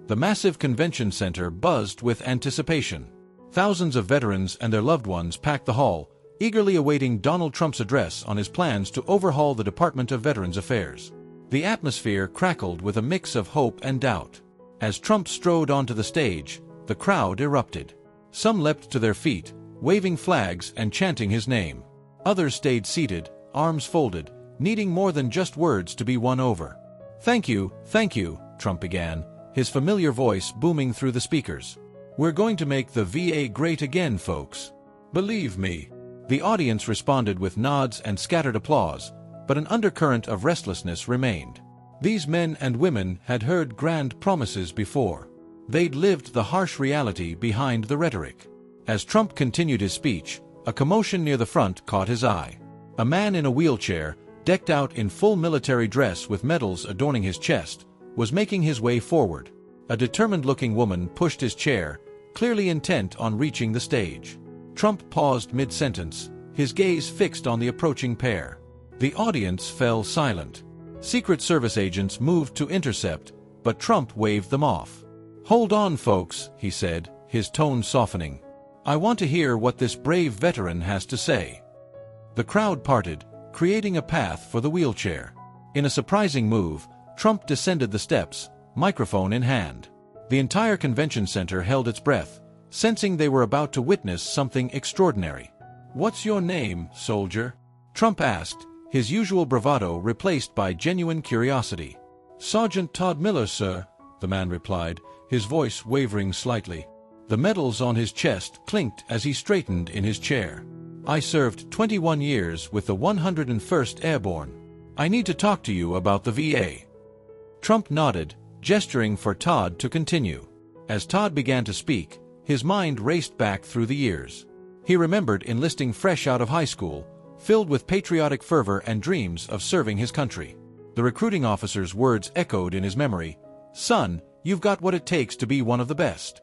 The massive convention center buzzed with anticipation. Thousands of veterans and their loved ones packed the hall, eagerly awaiting Donald Trump's address on his plans to overhaul the Department of Veterans Affairs. The atmosphere crackled with a mix of hope and doubt. As Trump strode onto the stage, the crowd erupted. Some leapt to their feet, waving flags and chanting his name. Others stayed seated, arms folded, needing more than just words to be won over. Thank you, Trump began, his familiar voice booming through the speakers. We're going to make the VA great again, folks. Believe me. The audience responded with nods and scattered applause, but an undercurrent of restlessness remained. These men and women had heard grand promises before. They'd lived the harsh reality behind the rhetoric. As Trump continued his speech, a commotion near the front caught his eye. A man in a wheelchair, decked out in full military dress with medals adorning his chest, was making his way forward. A determined-looking woman pushed his chair, clearly intent on reaching the stage. Trump paused mid-sentence, his gaze fixed on the approaching pair. The audience fell silent. Secret Service agents moved to intercept, but Trump waved them off. Hold on, folks, he said, his tone softening. I want to hear what this brave veteran has to say. The crowd parted, creating a path for the wheelchair. In a surprising move, Trump descended the steps, microphone in hand. The entire convention center held its breath, sensing they were about to witness something extraordinary. What's your name, soldier? Trump asked, his usual bravado replaced by genuine curiosity. Sergeant Todd Miller, sir, the man replied, his voice wavering slightly. The medals on his chest clinked as he straightened in his chair. I served 21 years with the 101st Airborne. I need to talk to you about the VA. Trump nodded, gesturing for Todd to continue. As Todd began to speak, his mind raced back through the years. He remembered enlisting fresh out of high school, filled with patriotic fervor and dreams of serving his country. The recruiting officer's words echoed in his memory. Son, you've got what it takes to be one of the best.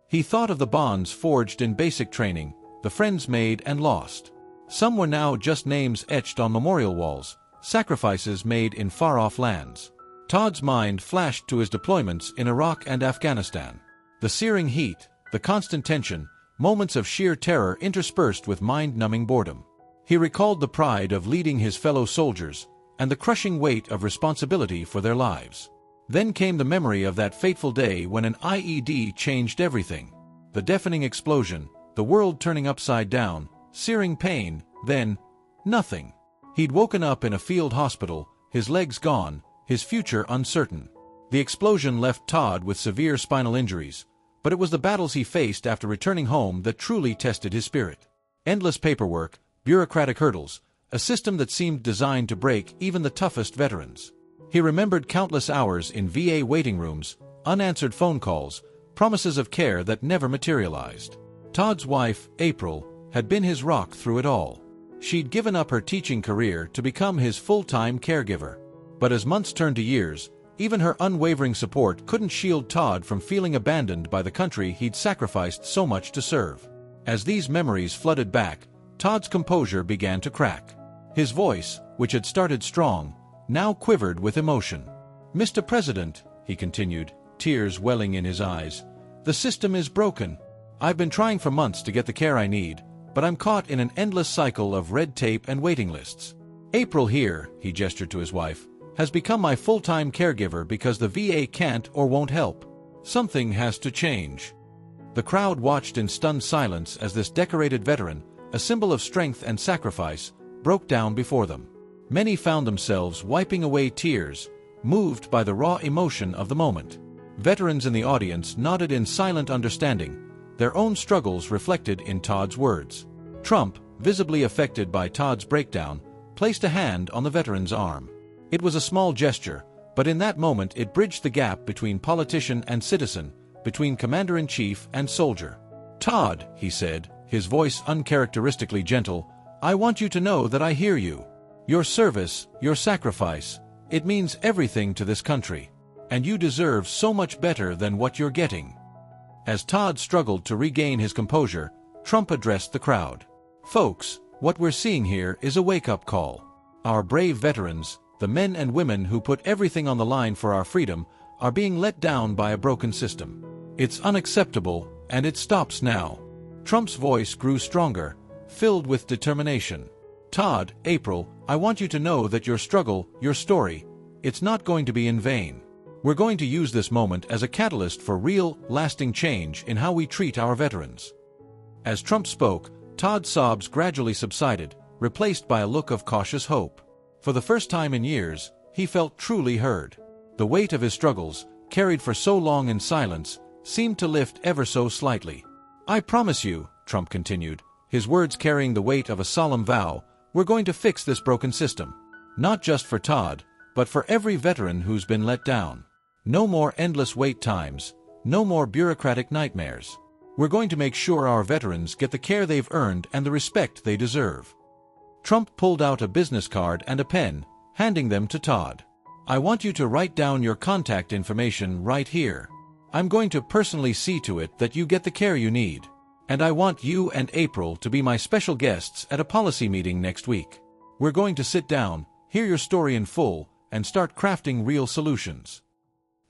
He thought of the bonds forged in basic training, the friends made and lost. Some were now just names etched on memorial walls, sacrifices made in far-off lands. Todd's mind flashed to his deployments in Iraq and Afghanistan. The searing heat, the constant tension, moments of sheer terror interspersed with mind-numbing boredom. He recalled the pride of leading his fellow soldiers, and the crushing weight of responsibility for their lives. Then came the memory of that fateful day when an IED changed everything. The deafening explosion, the world turning upside down, searing pain, then nothing. He'd woken up in a field hospital, his legs gone, his future uncertain. The explosion left Todd with severe spinal injuries, but it was the battles he faced after returning home that truly tested his spirit. Endless paperwork, bureaucratic hurdles, a system that seemed designed to break even the toughest veterans. He remembered countless hours in VA waiting rooms, unanswered phone calls, promises of care that never materialized. Todd's wife, April, had been his rock through it all. She'd given up her teaching career to become his full-time caregiver. But as months turned to years, even her unwavering support couldn't shield Todd from feeling abandoned by the country he'd sacrificed so much to serve. As these memories flooded back, Todd's composure began to crack. His voice, which had started strong, now quivered with emotion. Mr. President, he continued, tears welling in his eyes, the system is broken. I've been trying for months to get the care I need, but I'm caught in an endless cycle of red tape and waiting lists. April here, he gestured to his wife, has become my full-time caregiver because the VA can't or won't help. Something has to change. The crowd watched in stunned silence as this decorated veteran, a symbol of strength and sacrifice, broke down before them. Many found themselves wiping away tears, moved by the raw emotion of the moment. Veterans in the audience nodded in silent understanding, their own struggles reflected in Todd's words. Trump, visibly affected by Todd's breakdown, placed a hand on the veteran's arm. It was a small gesture, but in that moment it bridged the gap between politician and citizen, between commander-in-chief and soldier. Todd, he said, his voice uncharacteristically gentle, I want you to know that I hear you. Your service, your sacrifice, it means everything to this country. And you deserve so much better than what you're getting. As Todd struggled to regain his composure, Trump addressed the crowd. Folks, what we're seeing here is a wake-up call. Our brave veterans, the men and women who put everything on the line for our freedom, are being let down by a broken system. It's unacceptable, and it stops now. Trump's voice grew stronger, filled with determination. Todd, April, I want you to know that your struggle, your story, it's not going to be in vain. We're going to use this moment as a catalyst for real, lasting change in how we treat our veterans. As Trump spoke, Todd's sobs gradually subsided, replaced by a look of cautious hope. For the first time in years, he felt truly heard. The weight of his struggles, carried for so long in silence, seemed to lift ever so slightly. I promise you, Trump continued, his words carrying the weight of a solemn vow, we're going to fix this broken system. Not just for Todd, but for every veteran who's been let down. No more endless wait times, no more bureaucratic nightmares. We're going to make sure our veterans get the care they've earned and the respect they deserve. Trump pulled out a business card and a pen, handing them to Todd. I want you to write down your contact information right here. I'm going to personally see to it that you get the care you need. And I want you and April to be my special guests at a policy meeting next week. We're going to sit down, hear your story in full, and start crafting real solutions.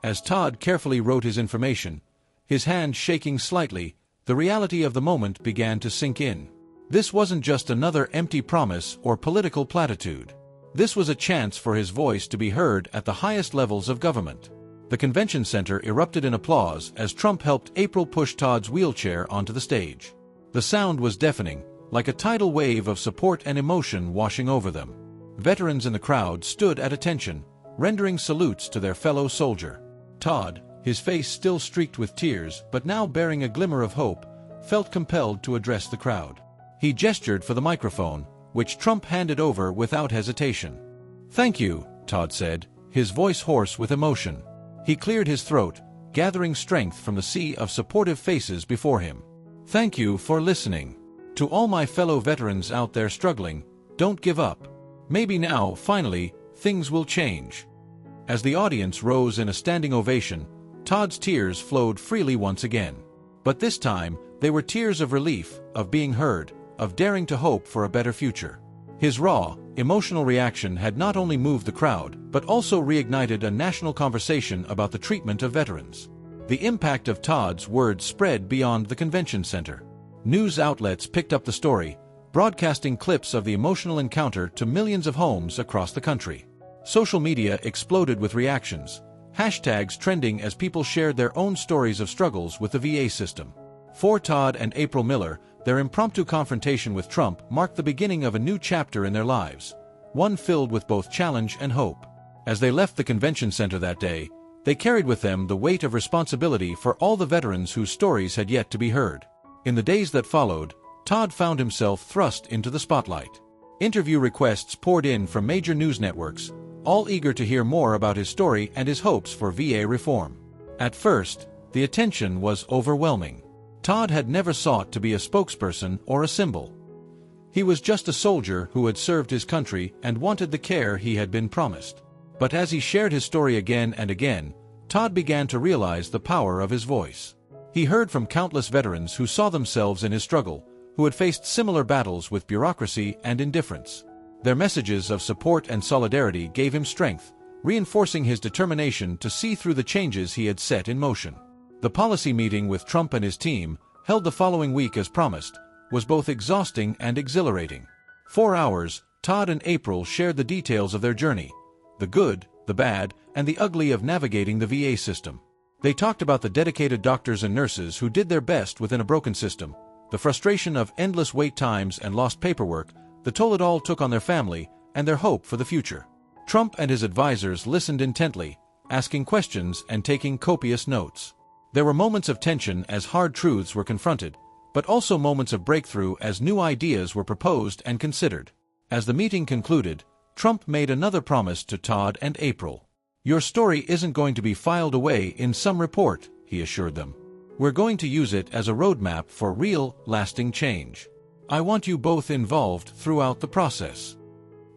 As Todd carefully wrote his information, his hand shaking slightly, the reality of the moment began to sink in. This wasn't just another empty promise or political platitude. This was a chance for his voice to be heard at the highest levels of government. The convention center erupted in applause as Trump helped April push Todd's wheelchair onto the stage. The sound was deafening, like a tidal wave of support and emotion washing over them. Veterans in the crowd stood at attention, rendering salutes to their fellow soldier. Todd, his face still streaked with tears but now bearing a glimmer of hope, felt compelled to address the crowd. He gestured for the microphone, which Trump handed over without hesitation. Thank you, Todd said, his voice hoarse with emotion. He cleared his throat, gathering strength from the sea of supportive faces before him. Thank you for listening. To all my fellow veterans out there struggling, don't give up. Maybe now, finally, things will change. As the audience rose in a standing ovation, Todd's tears flowed freely once again. But this time, they were tears of relief, of being heard, of daring to hope for a better future. His raw, emotional reaction had not only moved the crowd, but also reignited a national conversation about the treatment of veterans. The impact of Todd's words spread beyond the convention center. News outlets picked up the story, broadcasting clips of the emotional encounter to millions of homes across the country. Social media exploded with reactions, hashtags trending as people shared their own stories of struggles with the VA system. For Todd and April Miller, their impromptu confrontation with Trump marked the beginning of a new chapter in their lives, one filled with both challenge and hope. As they left the convention center that day, they carried with them the weight of responsibility for all the veterans whose stories had yet to be heard. In the days that followed, Todd found himself thrust into the spotlight. Interview requests poured in from major news networks, all eager to hear more about his story and his hopes for VA reform. At first, the attention was overwhelming. Todd had never sought to be a spokesperson or a symbol. He was just a soldier who had served his country and wanted the care he had been promised. But as he shared his story again and again, Todd began to realize the power of his voice. He heard from countless veterans who saw themselves in his struggle, who had faced similar battles with bureaucracy and indifference. Their messages of support and solidarity gave him strength, reinforcing his determination to see through the changes he had set in motion. The policy meeting with Trump and his team, held the following week as promised, was both exhausting and exhilarating. 4 hours, Todd and April shared the details of their journey, the good, the bad, and the ugly of navigating the VA system. They talked about the dedicated doctors and nurses who did their best within a broken system, the frustration of endless wait times and lost paperwork, the toll it all took on their family, and their hope for the future. Trump and his advisors listened intently, asking questions and taking copious notes. There were moments of tension as hard truths were confronted, but also moments of breakthrough as new ideas were proposed and considered. As the meeting concluded, Trump made another promise to Todd and April. Your story isn't going to be filed away in some report, he assured them. We're going to use it as a roadmap for real, lasting change. I want you both involved throughout the process.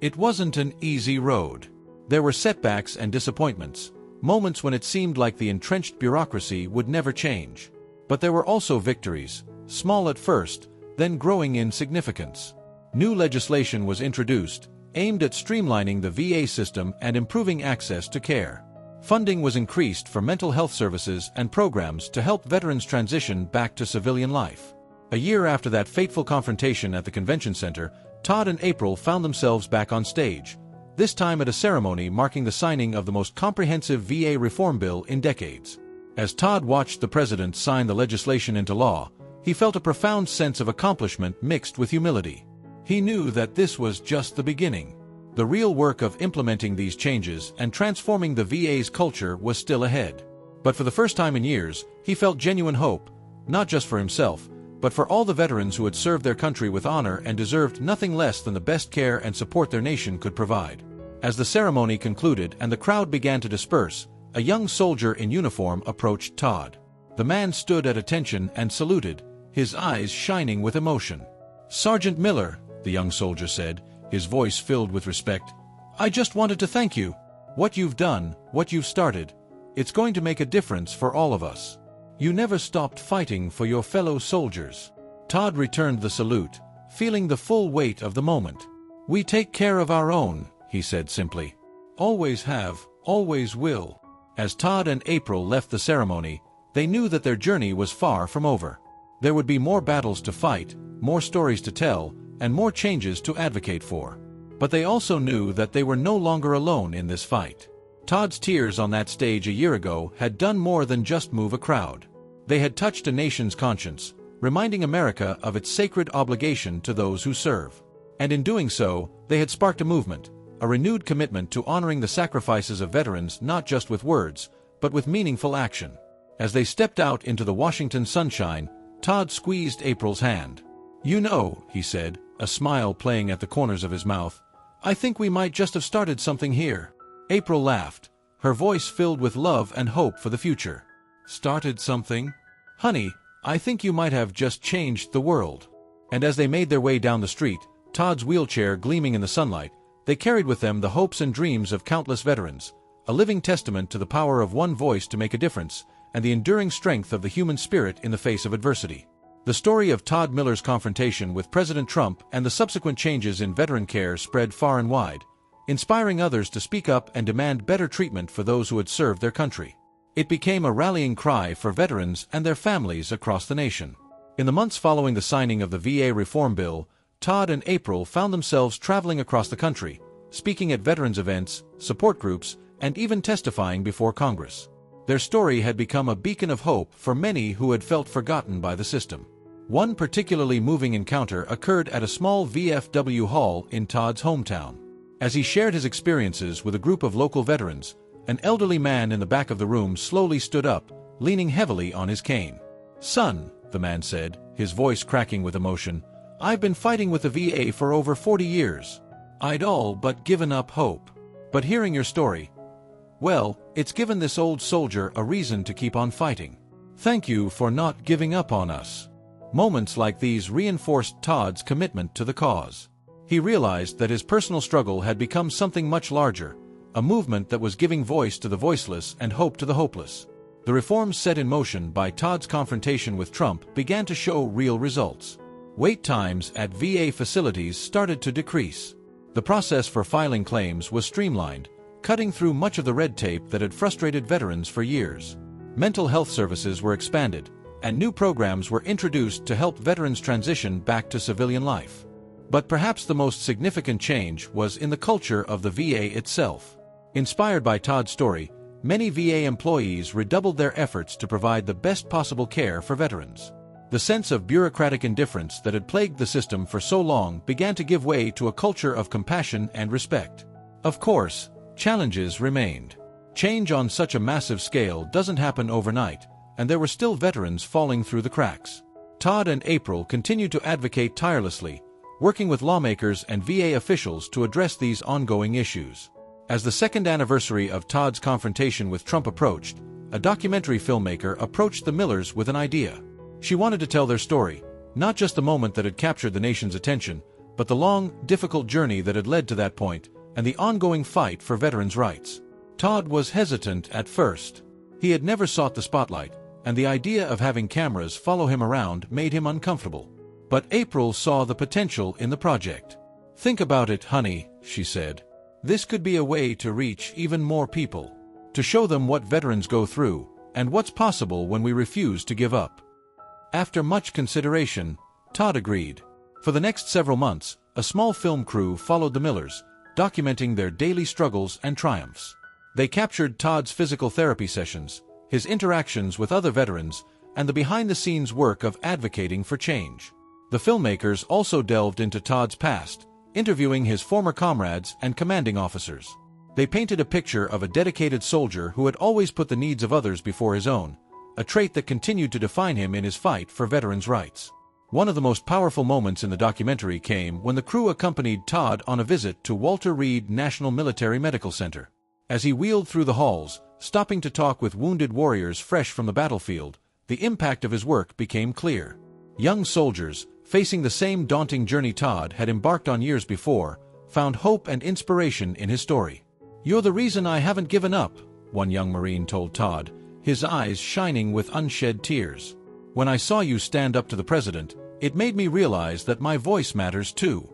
It wasn't an easy road. There were setbacks and disappointments, moments when it seemed like the entrenched bureaucracy would never change. But there were also victories, small at first, then growing in significance. New legislation was introduced, aimed at streamlining the VA system and improving access to care. Funding was increased for mental health services and programs to help veterans transition back to civilian life. A year after that fateful confrontation at the convention center, Todd and April found themselves back on stage, this time at a ceremony marking the signing of the most comprehensive VA reform bill in decades. As Todd watched the president sign the legislation into law, he felt a profound sense of accomplishment mixed with humility. He knew that this was just the beginning. The real work of implementing these changes and transforming the VA's culture was still ahead. But for the first time in years, he felt genuine hope, not just for himself, but for all the veterans who had served their country with honor and deserved nothing less than the best care and support their nation could provide. As the ceremony concluded and the crowd began to disperse, a young soldier in uniform approached Todd. The man stood at attention and saluted, his eyes shining with emotion. "Sergeant Miller," the young soldier said, his voice filled with respect, "I just wanted to thank you. What you've done, what you've started, it's going to make a difference for all of us. You never stopped fighting for your fellow soldiers." Todd returned the salute, feeling the full weight of the moment. "We take care of our own," he said simply. "Always have, always will." As Todd and April left the ceremony, they knew that their journey was far from over. There would be more battles to fight, more stories to tell, and more changes to advocate for. But they also knew that they were no longer alone in this fight. Todd's tears on that stage a year ago had done more than just move a crowd. They had touched a nation's conscience, reminding America of its sacred obligation to those who serve. And in doing so, they had sparked a movement, a renewed commitment to honoring the sacrifices of veterans not just with words, but with meaningful action. As they stepped out into the Washington sunshine, Todd squeezed April's hand. "You know," he said, a smile playing at the corners of his mouth, "I think we might just have started something here." April laughed, her voice filled with love and hope for the future. "Started something? Honey, I think you might have just changed the world." And as they made their way down the street, Todd's wheelchair gleaming in the sunlight, they carried with them the hopes and dreams of countless veterans, a living testament to the power of one voice to make a difference, and the enduring strength of the human spirit in the face of adversity. The story of Todd Miller's confrontation with President Trump and the subsequent changes in veteran care spread far and wide, inspiring others to speak up and demand better treatment for those who had served their country. It became a rallying cry for veterans and their families across the nation. In the months following the signing of the VA reform bill, Todd and April found themselves traveling across the country, speaking at veterans events, support groups, and even testifying before Congress. Their story had become a beacon of hope for many who had felt forgotten by the system. One particularly moving encounter occurred at a small VFW hall in Todd's hometown. As he shared his experiences with a group of local veterans, an elderly man in the back of the room slowly stood up, leaning heavily on his cane. "Son," the man said, his voice cracking with emotion, "I've been fighting with the VA for over 40 years. I'd all but given up hope. But hearing your story, well, it's given this old soldier a reason to keep on fighting. Thank you for not giving up on us." Moments like these reinforced Todd's commitment to the cause. He realized that his personal struggle had become something much larger, a movement that was giving voice to the voiceless and hope to the hopeless. The reforms set in motion by Todd's confrontation with Trump began to show real results. Wait times at VA facilities started to decrease. The process for filing claims was streamlined, cutting through much of the red tape that had frustrated veterans for years. Mental health services were expanded, and new programs were introduced to help veterans transition back to civilian life. But perhaps the most significant change was in the culture of the VA itself. Inspired by Todd's story, many VA employees redoubled their efforts to provide the best possible care for veterans. The sense of bureaucratic indifference that had plagued the system for so long began to give way to a culture of compassion and respect. Of course, challenges remained. Change on such a massive scale doesn't happen overnight, and there were still veterans falling through the cracks. Todd and April continued to advocate tirelessly, working with lawmakers and VA officials to address these ongoing issues. As the second anniversary of Todd's confrontation with Trump approached, a documentary filmmaker approached the Millers with an idea. She wanted to tell their story, not just the moment that had captured the nation's attention, but the long, difficult journey that had led to that point, and the ongoing fight for veterans' rights. Todd was hesitant at first. He had never sought the spotlight, and the idea of having cameras follow him around made him uncomfortable. But April saw the potential in the project. "Think about it, honey," she said. "This could be a way to reach even more people." to show them what veterans go through and what's possible when we refuse to give up. After much consideration, Todd agreed. For the next several months, a small film crew followed the Millers, documenting their daily struggles and triumphs. They captured Todd's physical therapy sessions, his interactions with other veterans, and the behind-the-scenes work of advocating for change. The filmmakers also delved into Todd's past, interviewing his former comrades and commanding officers. They painted a picture of a dedicated soldier who had always put the needs of others before his own, a trait that continued to define him in his fight for veterans' rights. One of the most powerful moments in the documentary came when the crew accompanied Todd on a visit to Walter Reed National Military Medical Center. As he wheeled through the halls, stopping to talk with wounded warriors fresh from the battlefield, the impact of his work became clear. Young soldiers, facing the same daunting journey Todd had embarked on years before, found hope and inspiration in his story. "You're the reason I haven't given up," one young Marine told Todd, his eyes shining with unshed tears. "When I saw you stand up to the president, it made me realize that my voice matters too."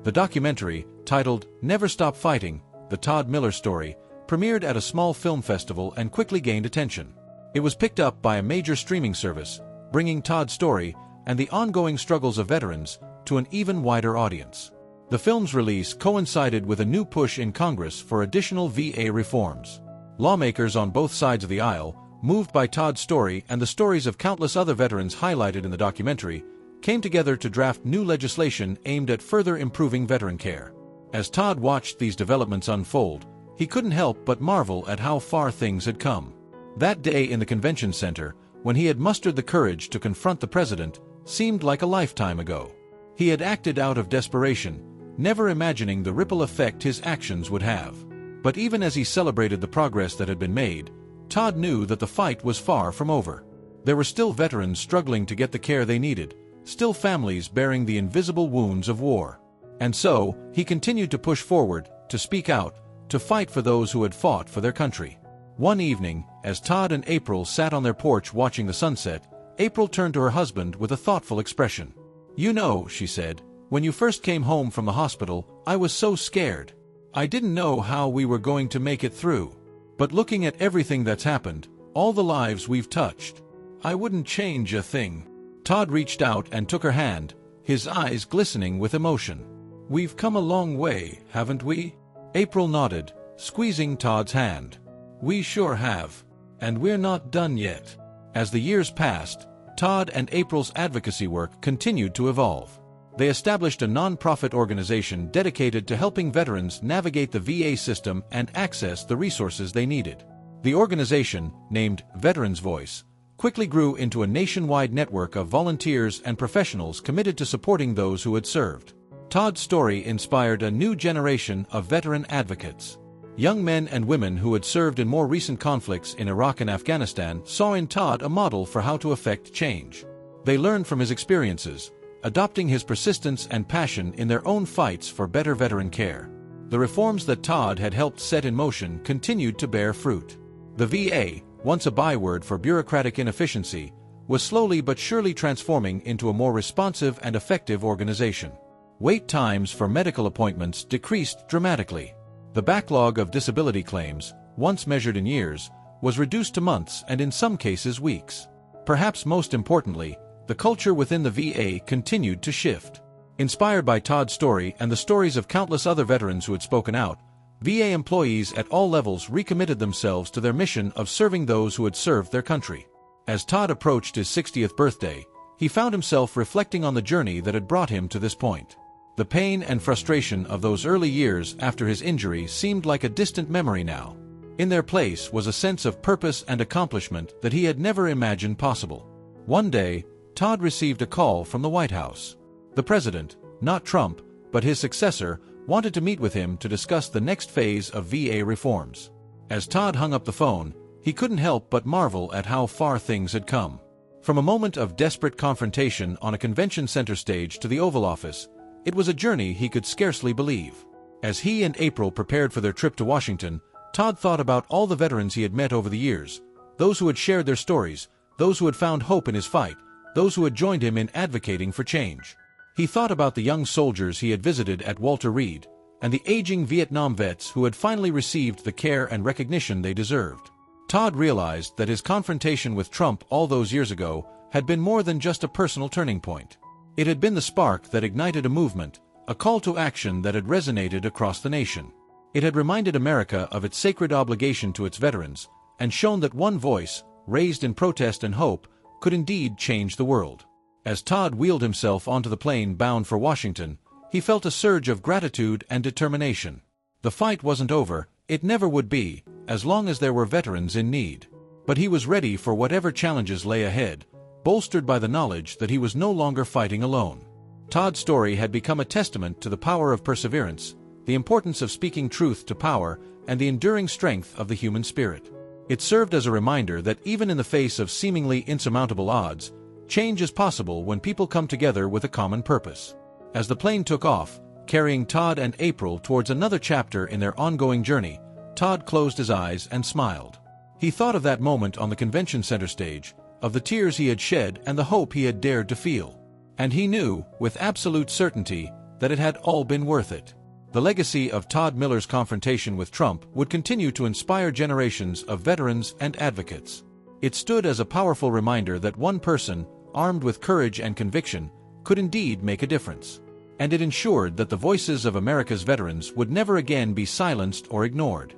The documentary, titled Never Stop Fighting, The Todd Miller Story, premiered at a small film festival and quickly gained attention. It was picked up by a major streaming service, bringing Todd's story and the ongoing struggles of veterans to an even wider audience. The film's release coincided with a new push in Congress for additional VA reforms. Lawmakers on both sides of the aisle, moved by Todd's story and the stories of countless other veterans highlighted in the documentary, came together to draft new legislation aimed at further improving veteran care. As Todd watched these developments unfold, he couldn't help but marvel at how far things had come. That day in the convention center, when he had mustered the courage to confront the president, seemed like a lifetime ago. He had acted out of desperation, never imagining the ripple effect his actions would have. But even as he celebrated the progress that had been made, Todd knew that the fight was far from over. There were still veterans struggling to get the care they needed, still families bearing the invisible wounds of war. And so, he continued to push forward, to speak out, to fight for those who had fought for their country. One evening, as Todd and April sat on their porch watching the sunset, April turned to her husband with a thoughtful expression. "You know," she said, "when you first came home from the hospital, I was so scared. I didn't know how we were going to make it through. But looking at everything that's happened, all the lives we've touched, I wouldn't change a thing." Todd reached out and took her hand, his eyes glistening with emotion. "We've come a long way, haven't we?" April nodded, squeezing Todd's hand. "We sure have. And we're not done yet." As the years passed, Todd and April's advocacy work continued to evolve. They established a non-profit organization dedicated to helping veterans navigate the VA system and access the resources they needed. The organization, named Veterans Voice, quickly grew into a nationwide network of volunteers and professionals committed to supporting those who had served. Todd's story inspired a new generation of veteran advocates. Young men and women who had served in more recent conflicts in Iraq and Afghanistan saw in Todd a model for how to effect change. They learned from his experiences, adopting his persistence and passion in their own fights for better veteran care. The reforms that Todd had helped set in motion continued to bear fruit. The VA, once a byword for bureaucratic inefficiency, was slowly but surely transforming into a more responsive and effective organization. Wait times for medical appointments decreased dramatically. The backlog of disability claims, once measured in years, was reduced to months and in some cases weeks. Perhaps most importantly, the culture within the VA continued to shift. Inspired by Todd's story and the stories of countless other veterans who had spoken out, VA employees at all levels recommitted themselves to their mission of serving those who had served their country. As Todd approached his 60th birthday, he found himself reflecting on the journey that had brought him to this point. The pain and frustration of those early years after his injury seemed like a distant memory now. In their place was a sense of purpose and accomplishment that he had never imagined possible. One day, Todd received a call from the White House. The president, not Trump, but his successor, wanted to meet with him to discuss the next phase of VA reforms. As Todd hung up the phone, he couldn't help but marvel at how far things had come. From a moment of desperate confrontation on a convention center stage to the Oval Office, it was a journey he could scarcely believe. As he and April prepared for their trip to Washington, Todd thought about all the veterans he had met over the years, those who had shared their stories, those who had found hope in his fight, those who had joined him in advocating for change. He thought about the young soldiers he had visited at Walter Reed, and the aging Vietnam vets who had finally received the care and recognition they deserved. Todd realized that his confrontation with Trump all those years ago had been more than just a personal turning point. It had been the spark that ignited a movement, a call to action that had resonated across the nation. It had reminded America of its sacred obligation to its veterans, and shown that one voice, raised in protest and hope, could indeed change the world. As Todd wheeled himself onto the plane bound for Washington, he felt a surge of gratitude and determination. The fight wasn't over, it never would be, as long as there were veterans in need. But he was ready for whatever challenges lay ahead, bolstered by the knowledge that he was no longer fighting alone. Todd's story had become a testament to the power of perseverance, the importance of speaking truth to power, and the enduring strength of the human spirit. It served as a reminder that even in the face of seemingly insurmountable odds, change is possible when people come together with a common purpose. As the plane took off, carrying Todd and April towards another chapter in their ongoing journey, Todd closed his eyes and smiled. He thought of that moment on the convention center stage, of the tears he had shed and the hope he had dared to feel. And he knew, with absolute certainty, that it had all been worth it. The legacy of Todd Miller's confrontation with Trump would continue to inspire generations of veterans and advocates. It stood as a powerful reminder that one person, armed with courage and conviction, could indeed make a difference. And it ensured that the voices of America's veterans would never again be silenced or ignored.